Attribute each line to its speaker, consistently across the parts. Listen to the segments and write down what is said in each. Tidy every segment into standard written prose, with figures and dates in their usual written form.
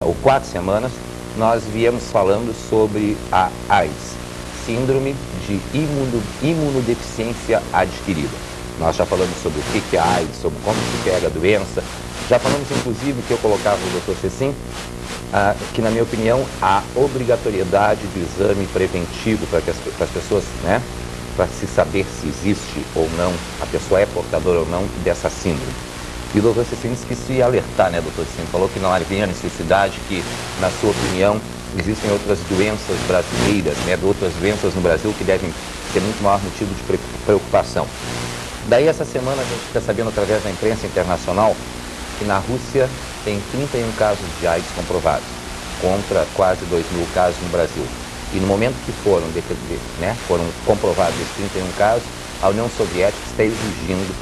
Speaker 1: ou 4 semanas, nós viemos falando sobre a AIDS, Síndrome de Imunodeficiência Adquirida. Nós já falamos sobre o que é a AIDS, sobre como se pega a doença. Já falamos, inclusive, que eu colocava o Dr. Cecim, que, na minha opinião, há obrigatoriedade do exame preventivo para as pessoas, né, para se saber se existe ou não, a pessoa é portadora ou não dessa síndrome. E o doutor Cecim disse que se alertar, né, doutor Cecim? Falou que não havia necessidade, que, na sua opinião, existem outras doenças brasileiras, né, outras doenças no Brasil que devem ser muito maior motivo de preocupação. Daí, essa semana, a gente fica sabendo, através da imprensa internacional, que na Rússia tem 31 casos de AIDS comprovados, contra quase 2.000 casos no Brasil. E no momento que foram comprovados esses 31 casos, a União Soviética está exigindo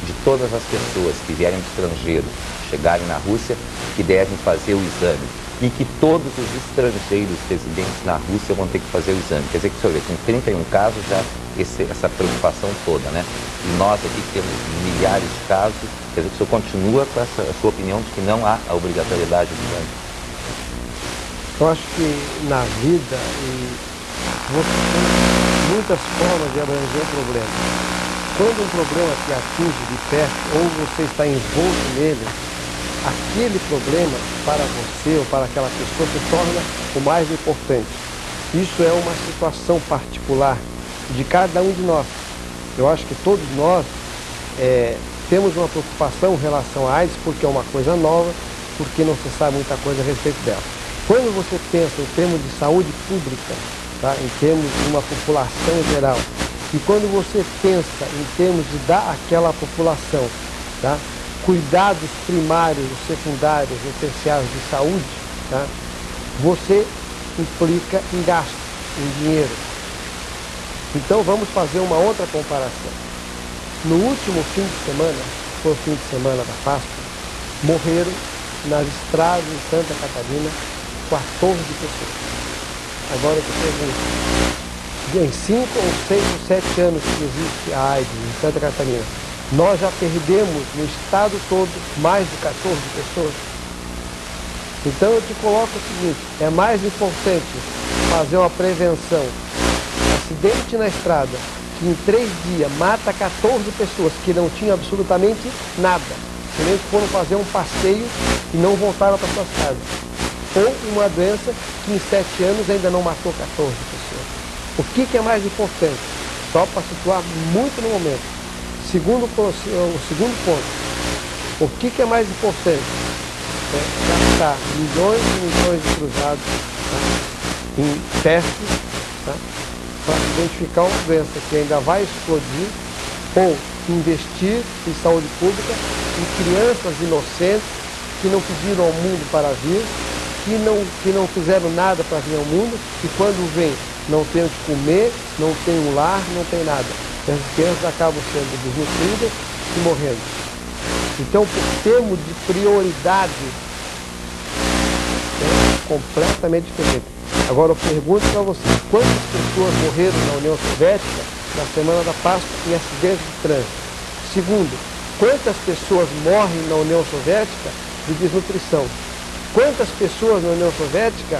Speaker 1: de todas as pessoas que vierem do estrangeiro, chegarem na Rússia, que devem fazer o exame. E que todos os estrangeiros residentes na Rússia vão ter que fazer o exame. Quer dizer que, o senhor vê, com 31 casos já essa preocupação toda, né? E nós aqui temos milhares de casos. Quer dizer que o senhor continua com essa a sua opinião de que não há a obrigatoriedade do exame?
Speaker 2: Eu acho que na vida você tem muitas formas de abranger o problema. Quando um problema te atinge de perto ou você está envolto nele, aquele problema para você ou para aquela pessoa se torna o mais importante. Isso é uma situação particular de cada um de nós. Eu acho que todos nós temos uma preocupação em relação à AIDS porque é uma coisa nova, porque não se sabe muita coisa a respeito dela. Quando você pensa em termos de saúde pública, tá, em termos de uma população geral, e quando você pensa em termos de dar àquela população, tá, cuidados primários, secundários e terciários de saúde, tá, você implica em gasto, em dinheiro. Então vamos fazer uma outra comparação. No último fim de semana, foi o fim de semana da Páscoa, morreram nas estradas de Santa Catarina 14 pessoas. Agora eu te pergunto, em 5 ou 6 ou 7 anos que existe a AIDS em Santa Catarina, nós já perdemos no estado todo mais de 14 pessoas. Então eu te coloco o seguinte, é mais importante fazer uma prevenção. Acidente na estrada, que em 3 dias mata 14 pessoas que não tinham absolutamente nada, que nem foram fazer um passeio e não voltaram para suas casas. Ou uma doença que em 7 anos ainda não matou 14 pessoas. O que é mais importante? Só para situar muito no momento. O segundo ponto, o que é mais importante? É gastar milhões e milhões de cruzados, tá, em testes, tá, para identificar uma doença que ainda vai explodir, ou investir em saúde pública, em crianças inocentes que não pediram ao mundo para vir, que não fizeram nada para vir ao mundo, e quando vem não tem o que comer, não tem um lar, não tem nada. As crianças acabam sendo desnutridas e morrendo. Então, por termos de prioridade, é completamente diferente. Agora, eu pergunto para vocês, quantas pessoas morreram na União Soviética na semana da Páscoa em acidentes de trânsito? Segundo, quantas pessoas morrem na União Soviética de desnutrição? Quantas pessoas na União Soviética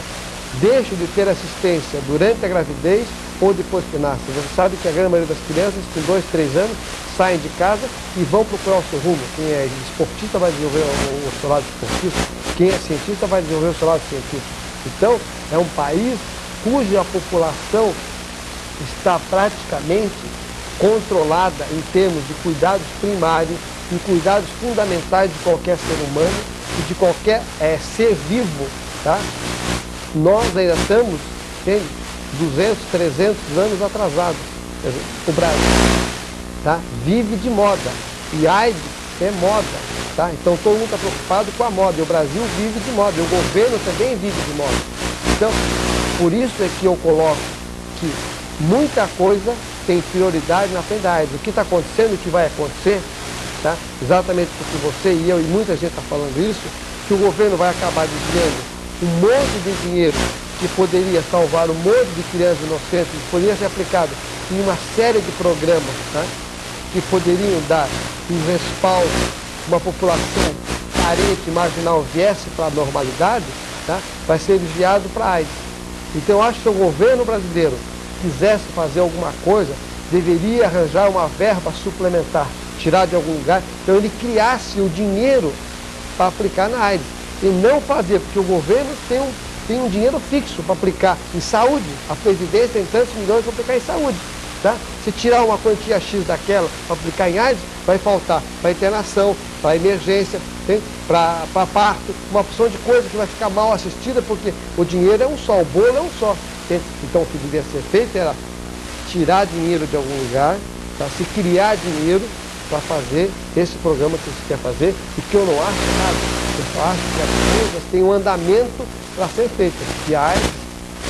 Speaker 2: deixam de ter assistência durante a gravidez ou depois que nascem? Você sabe que a grande maioria das crianças, com 2, 3 anos, saem de casa e vão procurar o seu rumo. Quem é esportista vai desenvolver o seu lado esportista, quem é cientista vai desenvolver o seu lado científico. Então, é um país cuja população está praticamente controlada em termos de cuidados primários e cuidados fundamentais de qualquer ser humano e de qualquer ser vivo, tá? Nós ainda estamos, 200, 300 anos atrasados. O Brasil, tá, vive de moda, e AIDS é moda, tá? Então todo mundo está preocupado com a moda, e o Brasil vive de moda, e o governo também vive de moda. Então, por isso é que eu coloco que muita coisa tem prioridade na frente da AIDS. O que está acontecendo, o que vai acontecer, tá? Exatamente porque você e eu e muita gente está falando isso, que o governo vai acabar desviando um monte de dinheiro que poderia salvar um monte de crianças inocentes, que poderia ser aplicado em uma série de programas, tá, que poderiam dar um respaldo, uma população carente, marginal, viesse para a normalidade, tá? Vai ser desviado para a AIDS. Então eu acho que se o governo brasileiro quisesse fazer alguma coisa, deveria arranjar uma verba suplementar, tirar de algum lugar, então ele criasse o dinheiro para aplicar na AIDS. E não fazer, porque o governo tem um dinheiro fixo para aplicar em saúde. A presidência tem tantos milhões para aplicar em saúde. Tá? Se tirar uma quantia X daquela para aplicar em AIDS, vai faltar para internação, para emergência, para parto, uma opção de coisa que vai ficar mal assistida, porque o dinheiro é um só, o bolo é um só. Então o que devia ser feito era tirar dinheiro de algum lugar, tá? Se criar dinheiro para fazer esse programa que você quer fazer, e que eu não acho nada. Eu só acho que as coisas têm um andamento para ser feitas. E a AIDS,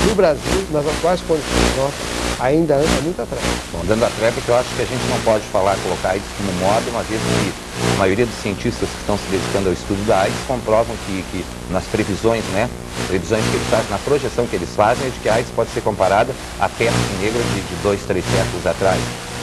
Speaker 2: no Brasil, nas atuais condições nossas, ainda anda muito atrás.
Speaker 1: Bom, dando a tréplica, eu acho que a gente não pode colocar AIDS como moda, uma vez que a maioria dos cientistas que estão se dedicando ao estudo da AIDS comprovam que nas previsões, previsões que eles fazem, na projeção que eles fazem, é de que a AIDS pode ser comparada à peste negra de 2, 3 séculos atrás.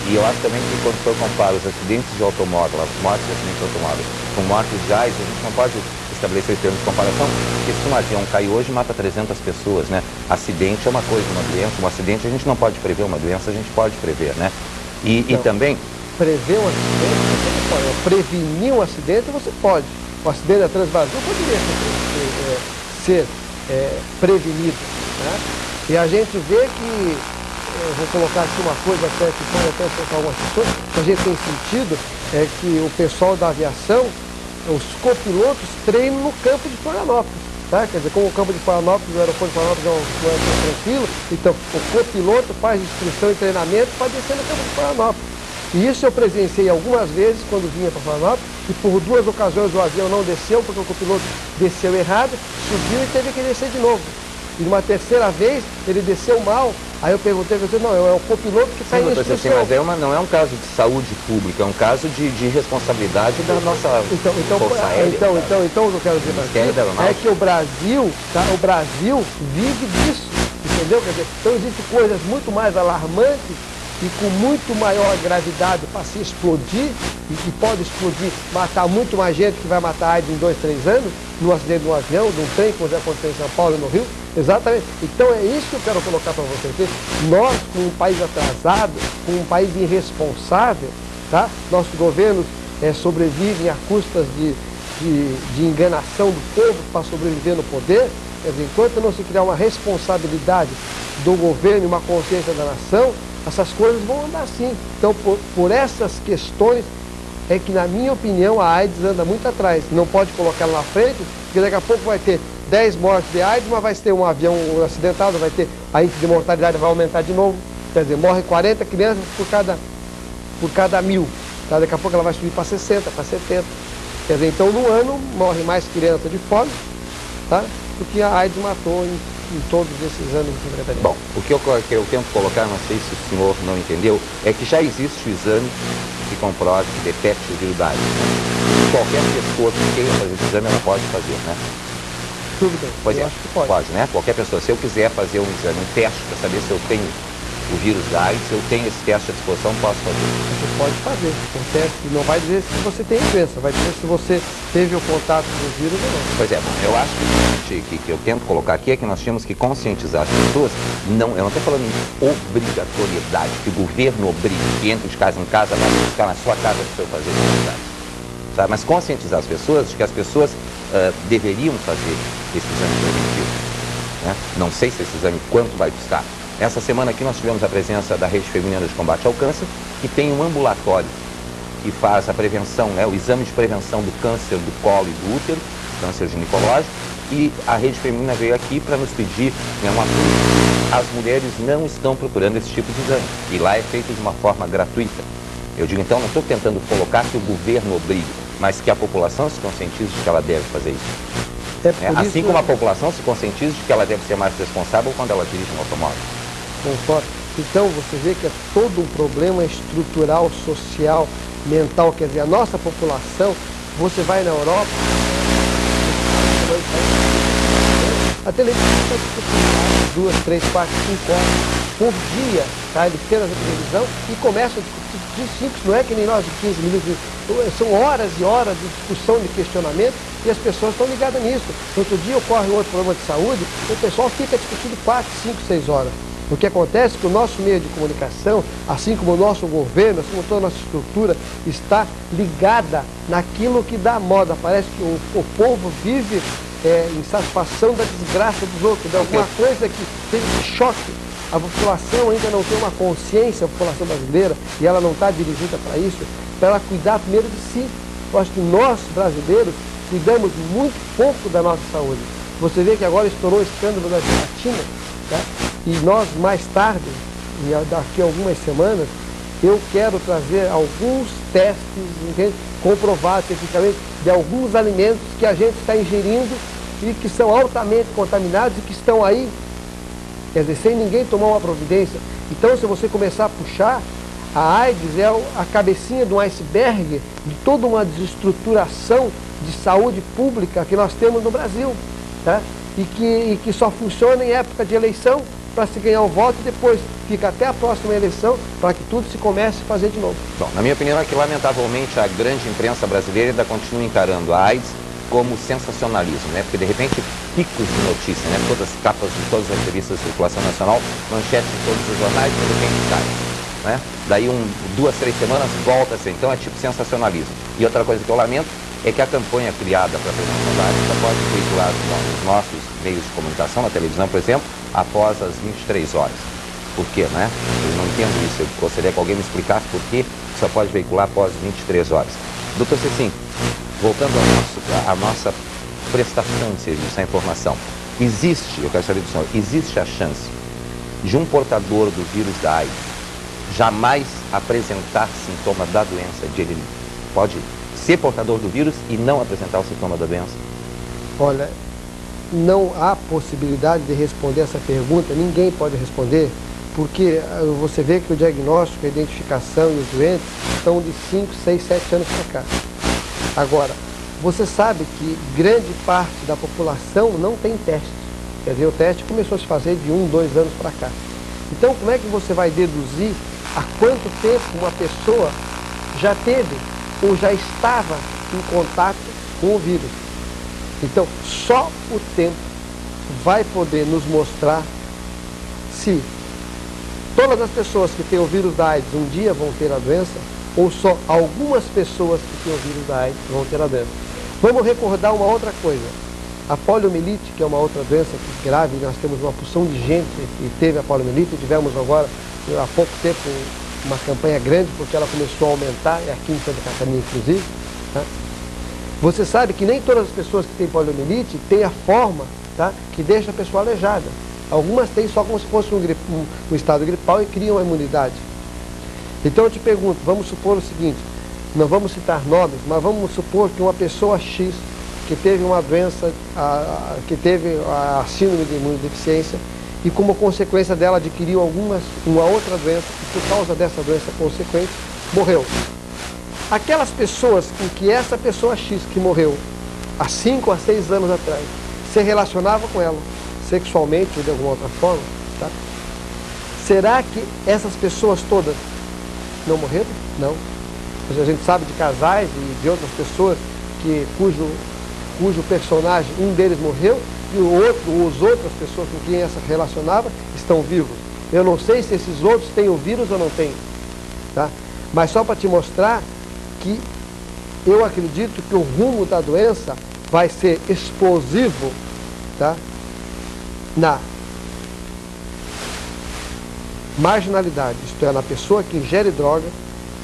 Speaker 1: E eu acho também que quando for comparar os acidentes de automóvel, as mortes de acidentes de automóvel, com mortes de AIDS, a gente não pode estabelecer termos de comparação, porque se um avião cai hoje, mata 300 pessoas, né? Acidente é uma coisa, uma doença, um acidente a gente não pode prever, uma doença a gente pode prever, né? E também...
Speaker 2: Prever um acidente, você não pode. Prevenir um acidente, você pode. O acidente da Transbrasil poderia ser prevenido, né? E a gente vê que, eu vou colocar aqui uma coisa até que pode até afetar algumas pessoas, que a gente tem sentido, é que o pessoal da aviação, os copilotos treinam no campo de Florianópolis, tá? Quer dizer, como o campo de Florianópolis, o aeroporto de Florianópolis não é tão tranquilo, então o copiloto faz instrução e treinamento para descer no campo de Florianópolis. E isso eu presenciei algumas vezes quando vinha para Florianópolis, e por 2 ocasiões o avião não desceu, porque o copiloto desceu errado, subiu e teve que descer de novo. E numa terceira vez, ele desceu mal. Aí eu perguntei, eu disse, não, é o copiloto que está em instrução.
Speaker 1: Assim, mas não é um caso de saúde pública, é um caso de responsabilidade da nossa Força Aérea.
Speaker 2: Então o que eu quero dizer é que o Brasil vive disso, entendeu? Quer dizer, então existem coisas muito mais alarmantes e com muito maior gravidade para se explodir, e que pode explodir, matar muito mais gente, que vai matar a AIDS em 2, 3 anos, num acidente de um avião, de um trem, como já aconteceu em São Paulo e no Rio. Exatamente. Então é isso que eu quero colocar para vocês. Nós, com um país atrasado, com um país irresponsável, tá? Nossos governos sobrevivem a custas de enganação do povo para sobreviver no poder. Quer dizer, enquanto não se criar uma responsabilidade do governo e uma consciência da nação, essas coisas vão andar assim. Então, por essas questões, é que, na minha opinião, a AIDS anda muito atrás. Não pode colocar ela na frente, porque daqui a pouco vai ter 10 mortes de AIDS, mas vai ter um avião acidentado, vai ter, a índice de mortalidade vai aumentar de novo. Quer dizer, morre 40 crianças por cada 1000. Tá? Daqui a pouco ela vai subir para 60, para 70. Quer dizer, então no ano morre mais criança de fome, tá? Do que a AIDS matou em todos esses anos de secretaria.
Speaker 1: Bom, o que eu tento colocar, não sei se o senhor não entendeu, é que já existe o exame que comprove, que detecte o vírus da AIDS. Qualquer pessoa que queira fazer esse exame, ela pode fazer, né?
Speaker 2: Tudo bem,
Speaker 1: pois
Speaker 2: acho que pode.
Speaker 1: Pode, né? Qualquer pessoa, se eu quiser fazer um exame, um teste para saber se eu tenho o vírus da AIDS, se eu tenho esse teste à disposição, posso fazer.
Speaker 2: Você pode fazer. O teste não vai dizer se você tem doença, vai dizer se você teve o contato com o vírus ou não.
Speaker 1: Pois é, bom, eu acho que eu tento colocar aqui é que nós tínhamos que conscientizar as pessoas. Eu não estou falando em obrigatoriedade, que o governo obriga, que entre de casa em casa, vai buscar na sua casa para eu fazer esse teste. Sabe? Mas conscientizar as pessoas de que as pessoas deveriam fazer esse exame preventivo. Né? Não sei se esse exame quanto vai custar. Essa semana aqui nós tivemos a presença da Rede Feminina de Combate ao Câncer, que tem um ambulatório que faz a prevenção, o exame de prevenção do câncer do colo e do útero, câncer ginecológico, e a Rede Feminina veio aqui para nos pedir uma ajuda. As mulheres não estão procurando esse tipo de exame, e lá é feito de uma forma gratuita. Eu digo, então, não estou tentando colocar que o governo obrigue, mas que a população se conscientize de que ela deve fazer isso. Assim como a população se conscientiza de que ela deve ser mais responsável quando ela dirige um automóvel.
Speaker 2: Concordo. Então você vê que é todo um problema estrutural, social, mental. Quer dizer, a nossa população, você vai na Europa, a televisão está discutindo 2, 3, 4, 5 horas por dia, tá? Eles têm a televisão e começam a discutir simples, não é que nem nós de 15 minutos, são horas e horas de discussão, de questionamento, e as pessoas estão ligadas nisso. Outro dia ocorre outro problema de saúde, o pessoal fica discutindo 4, 5, 6 horas. O que acontece é que o nosso meio de comunicação, assim como o nosso governo, assim como toda a nossa estrutura, está ligada naquilo que dá moda. Parece que o povo vive em satisfação da desgraça dos outros, de alguma coisa que teve esse choque. A população ainda não tem uma consciência, a população brasileira, e ela não está dirigida para isso, para ela cuidar primeiro de si. Eu acho que nós, brasileiros, cuidamos muito pouco da nossa saúde. Você vê que agora estourou o escândalo da gelatina, tá? E nós, mais tarde, daqui a algumas semanas, eu quero trazer alguns testes, entende? Comprovados cientificamente de alguns alimentos que a gente está ingerindo e que são altamente contaminados e que estão aí, quer dizer, sem ninguém tomar uma providência. Então, se você começar a puxar, a AIDS é a cabecinha de um iceberg de toda uma desestruturação de saúde pública que nós temos no Brasil, tá? E que só funciona em época de eleição para se ganhar o voto e depois fica até a próxima eleição para que tudo se comece a fazer de novo.
Speaker 1: Bom, na minha opinião é que lamentavelmente a grande imprensa brasileira ainda continua encarando a AIDS como sensacionalismo, né? Porque de repente picos de notícia, né? Todas as capas de todas as revistas de circulação nacional, manchetes de todos os jornais, de repente cai, né? Daí 2, 3 semanas volta a ser, então é tipo sensacionalismo. E outra coisa que eu lamento é que a campanha criada para a prevenção da AIDS só pode ser veiculada nos nossos meios de comunicação, na televisão, por exemplo, após as 23 horas. Por quê, né? Eu não entendo isso. Eu gostaria que alguém me explicasse por que só pode veicular após 23 horas. Doutor Cecim, voltando à nossa prestação de serviço, à informação, eu quero saber do senhor, existe a chance de um portador do vírus da AIDS jamais apresentar sintomas da doença, de ele pode ser portador do vírus e não apresentar o sintoma da doença?
Speaker 2: Olha, não há possibilidade de responder essa pergunta, ninguém pode responder, porque você vê que o diagnóstico, a identificação e os doentes estão de 5, 6, 7 anos para cá. Agora, você sabe que grande parte da população não tem teste. Quer dizer, o teste começou a se fazer de 1, 2 anos para cá. Então, como é que você vai deduzir há quanto tempo uma pessoa já teve ou já estava em contato com o vírus? Então, só o tempo vai poder nos mostrar se todas as pessoas que têm o vírus da AIDS um dia vão ter a doença ou só algumas pessoas que têm o vírus da AIDS vão ter a doença. Vamos recordar uma outra coisa. A poliomielite, que é uma outra doença grave, nós temos uma porção de gente que teve a poliomielite, tivemos agora, há pouco tempo, uma campanha grande, porque ela começou a aumentar, aqui em Santa Catarina inclusive, tá? Você sabe que nem todas as pessoas que têm poliomielite têm a forma, tá, que deixa a pessoa aleijada. Algumas têm só como se fosse um estado gripal e criam a imunidade. Então eu te pergunto, vamos supor o seguinte, não vamos citar nomes, mas vamos supor que uma pessoa X que teve uma doença, que teve a síndrome de imunodeficiência e como consequência dela adquiriu uma outra doença e por causa dessa doença consequente morreu. Aquelas pessoas em que essa pessoa X que morreu há 5 a 6 anos atrás se relacionava com ela sexualmente ou de alguma outra forma, tá? Será que essas pessoas todas não morreram? Não. A gente sabe de casais e de outras pessoas cujo personagem, um deles morreu e as outras pessoas com quem essa relacionava estão vivos. Eu não sei se esses outros têm o vírus ou não têm, tá? Mas só para te mostrar que eu acredito que o rumo da doença vai ser explosivo, tá? Na marginalidade, isto é, na pessoa que ingere droga,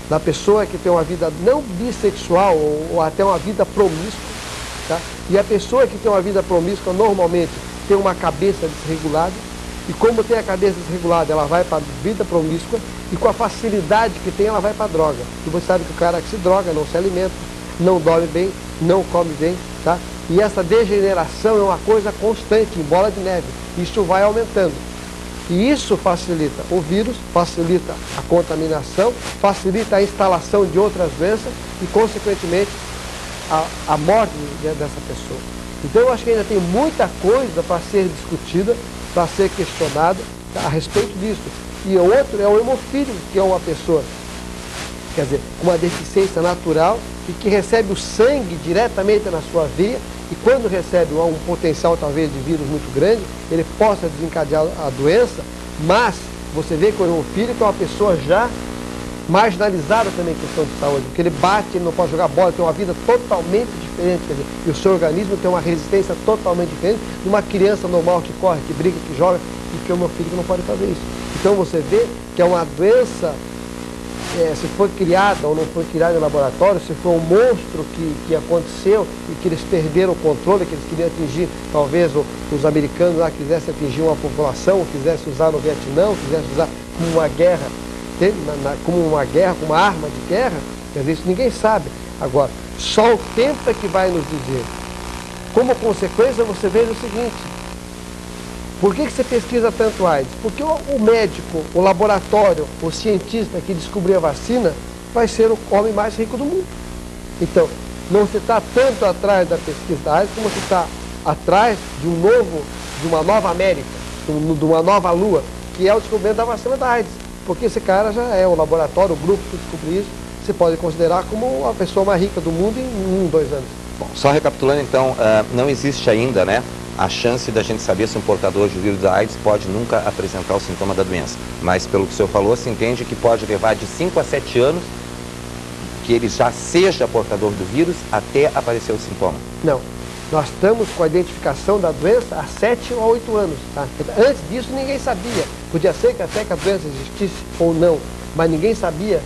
Speaker 2: na pessoa que tem uma vida não bissexual ou até uma vida promíscua, tá? E a pessoa que tem uma vida promíscua normalmente tem uma cabeça desregulada, e como tem a cabeça desregulada, ela vai para a vida promíscua, e com a facilidade que tem, ela vai para a droga. E você sabe que o cara que se droga não se alimenta, não dorme bem, não come bem, tá? E essa degeneração é uma coisa constante, em bola de neve. Isso vai aumentando. E isso facilita o vírus, facilita a contaminação, facilita a instalação de outras doenças e, consequentemente, a morte dessa pessoa. Então, eu acho que ainda tem muita coisa para ser discutida, para ser questionada, tá, a respeito disso. E o outro é o hemofílico, que é uma pessoa quer dizer, uma deficiência natural e que recebe o sangue diretamente na sua veia e quando recebe um potencial talvez de vírus muito grande, ele possa desencadear a doença, mas você vê que o hemofílico é uma pessoa já marginalizada também em questão de saúde, porque ele bate, ele não pode jogar bola, tem uma vida totalmente diferente, quer dizer, e o seu organismo tem uma resistência totalmente diferente de uma criança normal que corre, que briga, que joga, e que o hemofílico não pode fazer isso. Então você vê que é uma doença, se foi criada ou não foi criada em laboratório, se foi um monstro que aconteceu e que eles perderam o controle, que eles queriam atingir, talvez os americanos lá quisessem atingir uma população, ou quisessem usar no Vietnã, ou quisessem usar como uma guerra, como uma arma de guerra, quer dizer, isso ninguém sabe. Agora, só o tempo é que vai nos dizer. Como consequência, você veja o seguinte, por que você pesquisa tanto AIDS? Porque o médico, o laboratório, o cientista que descobriu a vacina vai ser o homem mais rico do mundo. Então, não se está tanto atrás da pesquisa da AIDS como se está atrás de uma nova América, de uma nova Lua, que é o descobrimento da vacina da AIDS. Porque esse cara já é o laboratório, o grupo que descobriu isso, você pode considerar como a pessoa mais rica do mundo em 1, 2 anos.
Speaker 1: Bom, só recapitulando então, não existe ainda, né, a chance da gente saber se um portador de vírus da AIDS pode nunca apresentar o sintoma da doença. Mas pelo que o senhor falou, se entende que pode levar de 5 a 7 anos que ele já seja portador do vírus até aparecer o sintoma.
Speaker 2: Não. Nós estamos com a identificação da doença há 7 ou 8 anos. Tá? Antes disso ninguém sabia. Podia ser que até que a doença existisse ou não, mas ninguém sabia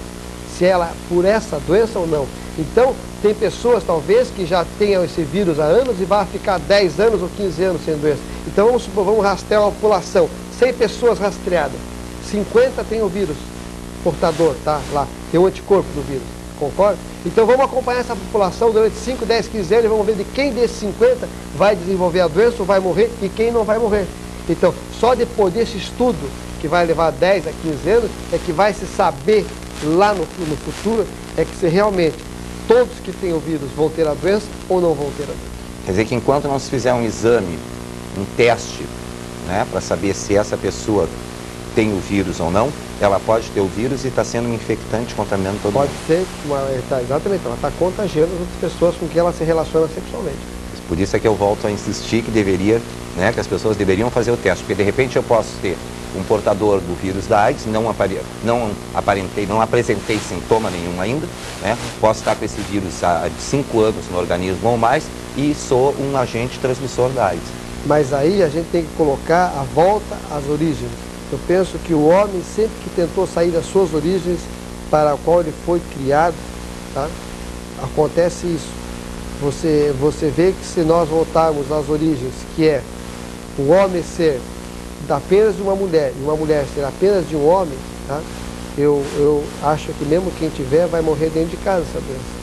Speaker 2: se ela por essa doença ou não. Então, tem pessoas talvez que já tenham esse vírus há anos e vá ficar 10 anos ou 15 anos sem doença. Então vamos rastrear uma população, 100 pessoas rastreadas, 50 tem o vírus portador, tá? Lá, tem o anticorpo do vírus. Concorda? Então vamos acompanhar essa população durante 5, 10, 15 anos e vamos ver de quem desses 50 vai desenvolver a doença ou vai morrer e quem não vai morrer. Então, só depois desse estudo, que vai levar 10 a 15 anos, é que vai se saber lá no futuro, é que se realmente todos que têm o vírus vão ter a doença ou não vão ter a doença.
Speaker 1: Quer dizer que enquanto não se fizer um exame, um teste, né, para saber se essa pessoa tem o vírus ou não, ela pode ter o vírus e está sendo um infectante contaminando todo mundo.
Speaker 2: Pode ser, exatamente, ela está contagiando as outras pessoas com quem ela se relaciona sexualmente.
Speaker 1: Por isso é que eu volto a insistir que deveria, né, que as pessoas deveriam fazer o teste, porque de repente eu posso ter um portador do vírus da AIDS, não apresentei sintoma nenhum ainda, né, posso estar com esse vírus há 5 anos no organismo ou mais e sou um agente transmissor da AIDS.
Speaker 2: Mas aí a gente tem que colocar a volta às origens. Eu penso que o homem, sempre que tentou sair das suas origens para a qual ele foi criado, tá? Acontece isso. Você vê que se nós voltarmos às origens, que é o homem ser apenas de uma mulher e uma mulher ser apenas de um homem, tá? Eu acho que mesmo quem tiver vai morrer dentro de casa essa doença.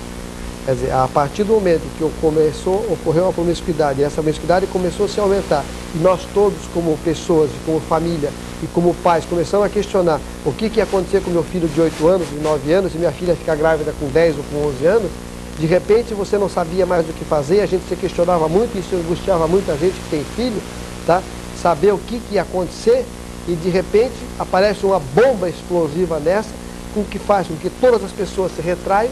Speaker 2: Quer dizer, a partir do momento que ocorreu uma promiscuidade, e essa promiscuidade começou a se aumentar, e nós todos como pessoas, como família e como pais, começamos a questionar o que ia acontecer com meu filho de 8 anos, de 9 anos, e minha filha ficar grávida com 10 ou com 11 anos, de repente você não sabia mais o que fazer, a gente se questionava muito, isso angustiava muita gente que tem filho, tá? Saber o que ia acontecer, e de repente aparece uma bomba explosiva nessa, com que faz com que todas as pessoas se retraiam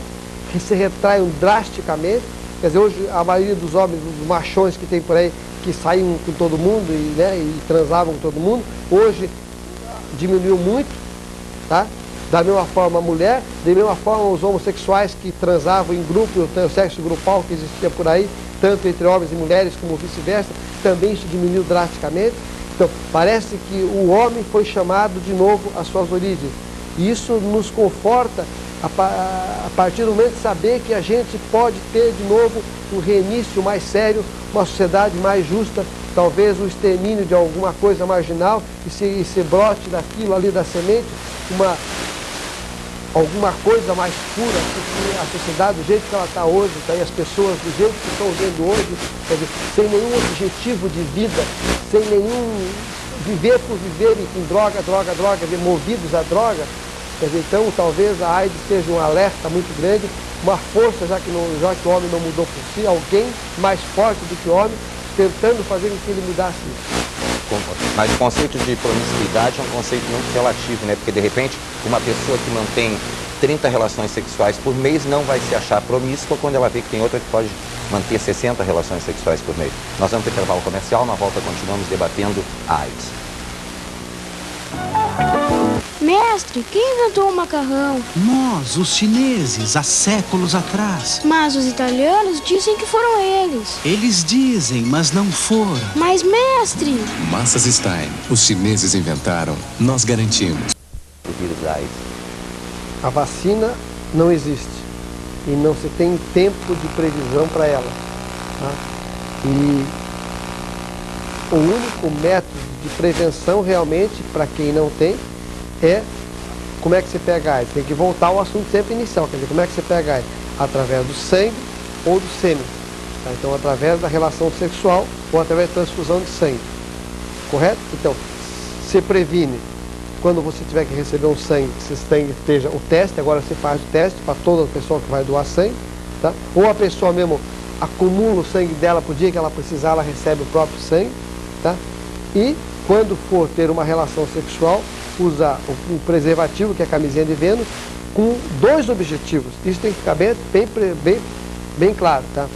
Speaker 2: drasticamente. Quer dizer, hoje a maioria dos homens, dos machões que tem por aí, que saíam com todo mundo e transavam com todo mundo, hoje diminuiu muito, tá? Da mesma forma a mulher, da mesma forma os homossexuais que transavam em grupo, o sexo grupal que existia por aí, tanto entre homens e mulheres como vice-versa, também isso diminuiu drasticamente. Então, parece que o homem foi chamado de novo às suas origens. E isso nos conforta a partir do momento de saber que a gente pode ter de novo um reinício mais sério, uma sociedade mais justa, talvez o extermínio de alguma coisa marginal e se brote daquilo ali da semente, alguma coisa mais pura, porque a sociedade do jeito que ela está hoje, tá, e as pessoas do jeito que estão vivendo hoje, quer dizer, sem nenhum objetivo de vida, sem nenhum viver por viver e com droga, movidos à droga. Quer dizer, então talvez a AIDS seja um alerta muito grande, uma força, já que o homem não mudou por si, alguém mais forte do que o homem, tentando fazer com que ele mudasse isso.
Speaker 1: Mas o conceito de promiscuidade é um conceito muito relativo, né? Porque de repente uma pessoa que mantém 30 relações sexuais por mês não vai se achar promíscua quando ela vê que tem outra que pode manter 60 relações sexuais por mês. Nós vamos ter intervalo comercial, na volta continuamos debatendo a AIDS.
Speaker 3: Mestre, quem inventou o macarrão?
Speaker 4: Nós, os chineses, há séculos atrás.
Speaker 3: Mas os italianos dizem que foram eles.
Speaker 4: Eles dizem, mas não foram.
Speaker 3: Mas, mestre...
Speaker 5: Massas Stein, os chineses inventaram, nós garantimos.
Speaker 1: O vírus da AIDS.
Speaker 2: A vacina não existe e não se tem tempo de previsão para ela. Tá? E o único método de prevenção realmente, para quem não tem, é como é que você pega a AIDS. Tem que voltar ao assunto sempre inicial, quer dizer, como é que você pega a AIDS? Através do sangue ou do sêmen. Tá? Então, através da relação sexual ou através da transfusão de sangue. Correto? Então, se previne quando você tiver que receber um sangue, que esse sangue esteja o teste, agora você faz o teste para toda pessoa que vai doar sangue, tá? Ou a pessoa mesmo acumula o sangue dela para o dia que ela precisar, ela recebe o próprio sangue, tá? E quando for ter uma relação sexual, usa o preservativo, que é a camisinha de Vênus, com dois objetivos. Isso tem que ficar bem claro, tá?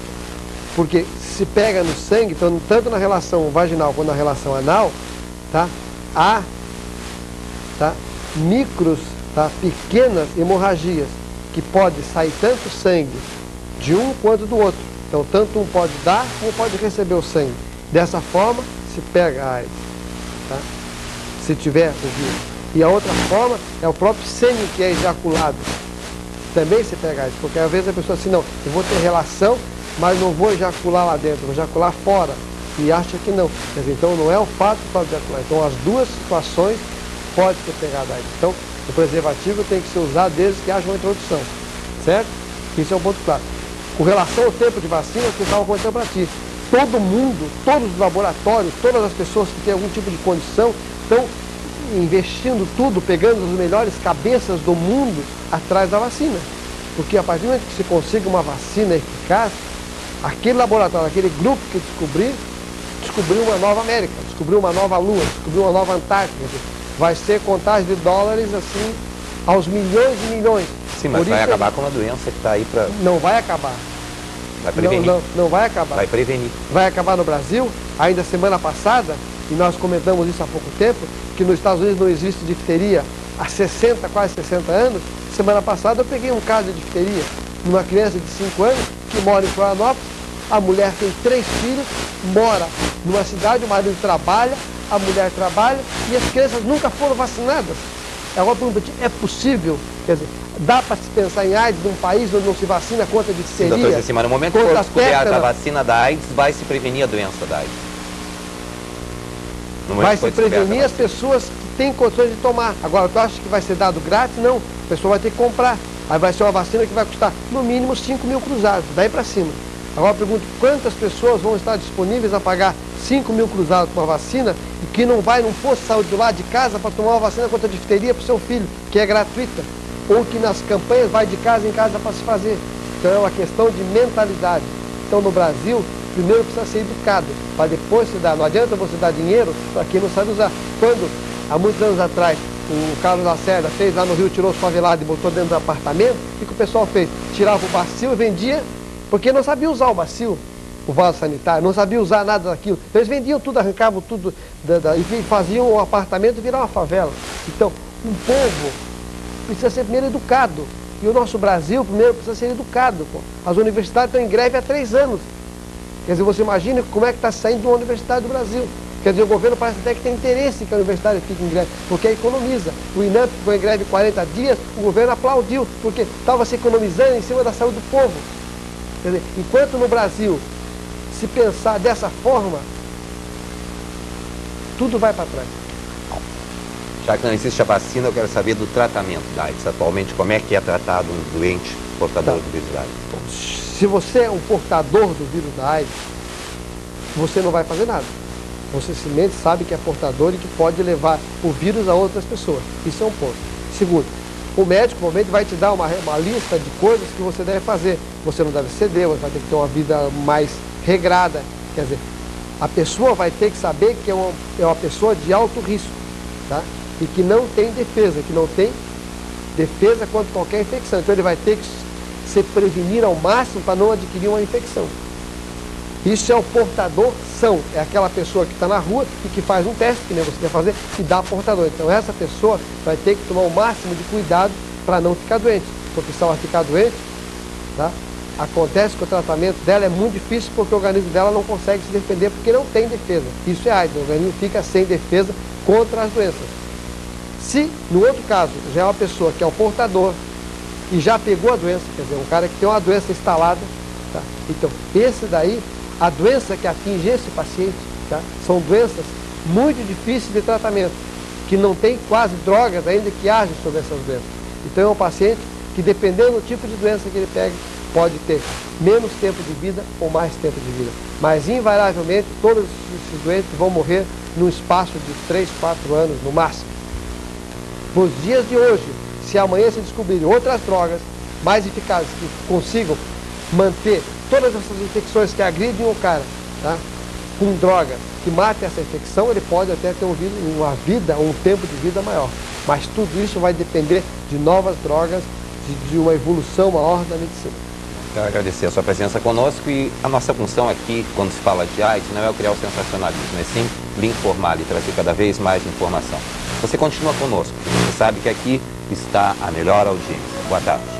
Speaker 2: Porque se pega no sangue, então, tanto na relação vaginal quanto na relação anal, tá? Há micros, tá? Pequenas hemorragias, que pode sair tanto sangue de um quanto do outro. Então, tanto um pode dar, como pode receber o sangue. Dessa forma, se pega a AIDS, tá? Se tiver o vírus. E a outra forma é o próprio sêmen que é ejaculado. Também se pega AIDS, porque às vezes a pessoa assim, não, eu vou ter relação, mas não vou ejacular lá dentro, vou ejacular fora. E acha que não. Quer dizer, então não é o fato só de ejacular. Então as duas situações pode ser pegada AIDS. Então o preservativo tem que ser usado desde que haja uma introdução. Certo? Isso é um ponto claro. Com relação ao tempo de vacina, que eu estava contando para ti. Todo mundo, todos os laboratórios, todas as pessoas que têm algum tipo de condição, estão investindo tudo, pegando as melhores cabeças do mundo atrás da vacina. Porque a partir do momento que se consiga uma vacina eficaz, aquele laboratório, aquele grupo que descobriu uma nova América, descobriu uma nova Lua, descobriu uma nova Antártica. Vai ser contagem de dólares assim aos milhões e milhões.
Speaker 1: Sim, mas vai acabar com uma doença que está aí para...
Speaker 2: Não vai acabar.
Speaker 1: Vai prevenir.
Speaker 2: Não vai acabar.
Speaker 1: Vai prevenir.
Speaker 2: Vai acabar no Brasil, ainda semana passada, e nós comentamos isso há pouco tempo, que nos Estados Unidos não existe difteria há 60, quase 60 anos. Semana passada eu peguei um caso de difteria numa criança de 5 anos que mora em Florianópolis. A mulher tem 3 filhos, mora numa cidade, o marido trabalha, a mulher trabalha e as crianças nunca foram vacinadas. Agora, é possível? Quer dizer, dá para se pensar em AIDS num país onde não se vacina contra a difteria?
Speaker 1: Sim, doutor, mas no momento que for descoberta a vacina da AIDS, vai se prevenir a doença da AIDS.
Speaker 2: Vai se prevenir as pessoas que têm condições de tomar. Agora, tu acha que vai ser dado grátis? Não. A pessoa vai ter que comprar. Aí vai ser uma vacina que vai custar no mínimo 5 mil cruzados, daí para cima. Agora eu pergunto, quantas pessoas vão estar disponíveis a pagar 5 mil cruzados por uma vacina e que não vai num posto de saúde do lado de casa para tomar uma vacina contra a difteria para o seu filho, que é gratuita, ou que nas campanhas vai de casa em casa para se fazer. Então é uma questão de mentalidade. Então no Brasil, primeiro precisa ser educado, para depois se dar. Não adianta você dar dinheiro para quem não sabe usar. Quando, há muitos anos atrás, o Carlos Lacerda fez lá no Rio, tirou os favelados e botou dentro do apartamento, o que o pessoal fez? Tirava o bacil e vendia, porque não sabia usar o bacil, o vaso sanitário, não sabia usar nada daquilo. Então, eles vendiam tudo, arrancavam tudo e faziam um apartamento virar uma favela. Então, um povo precisa ser primeiro educado. E o nosso Brasil, primeiro, precisa ser educado. Pô. As universidades estão em greve há 3 anos. Quer dizer, você imagina como é que está saindo uma universidade do Brasil. Quer dizer, o governo parece até que tem interesse que a universidade fique em greve, porque economiza. O INAMP ficou em greve 40 dias, o governo aplaudiu, porque estava se economizando em cima da saúde do povo. Quer dizer, enquanto no Brasil se pensar dessa forma, tudo vai para trás.
Speaker 1: Já que não existe a vacina, eu quero saber do tratamento da AIDS. Atualmente, como é que é tratado um doente portador do vírus da AIDS?
Speaker 2: Se você é um portador do vírus da AIDS, você não vai fazer nada. Você simplesmente sabe que é portador e que pode levar o vírus a outras pessoas. Isso é um ponto. Segundo, o médico, provavelmente, vai te dar uma lista de coisas que você deve fazer. Você não deve ceder, você vai ter que ter uma vida mais regrada. Quer dizer, a pessoa vai ter que saber que é uma pessoa de alto risco, tá? E que não tem defesa, que não tem defesa contra qualquer infecção. Então ele vai ter que se prevenir ao máximo para não adquirir uma infecção. Isso é o portador são, é aquela pessoa que está na rua e que faz um teste, que nem você quer fazer, e dá portador. Então essa pessoa vai ter que tomar o máximo de cuidado para não ficar doente, porque se ela ficar doente, tá? Acontece que o tratamento dela é muito difícil porque o organismo dela não consegue se defender porque não tem defesa. Isso é AIDS, o organismo fica sem defesa contra as doenças. Se, no outro caso, já é uma pessoa que é o portador e já pegou a doença, quer dizer, um cara que tem uma doença instalada, tá? Então, esse daí, a doença que atinge esse paciente, tá? São doenças muito difíceis de tratamento, que não tem quase drogas ainda que agem sobre essas doenças. Então, é um paciente que, dependendo do tipo de doença que ele pega, pode ter menos tempo de vida ou mais tempo de vida. Mas, invariavelmente, todos esses doentes vão morrer num espaço de 3, 4 anos no máximo. Nos dias de hoje, se amanhã se descobrirem outras drogas mais eficazes que consigam manter todas essas infecções que agridem o cara, tá? Com droga que mate essa infecção, ele pode até ter uma vida, um tempo de vida maior. Mas tudo isso vai depender de novas drogas, de uma evolução maior da medicina.
Speaker 1: Quero agradecer a sua presença conosco e a nossa função aqui, quando se fala de AIDS, não é criar o sensacionalismo, é sim lhe informar e trazer cada vez mais informação. Você continua conosco, você sabe que aqui está a melhor audiência. Boa tarde.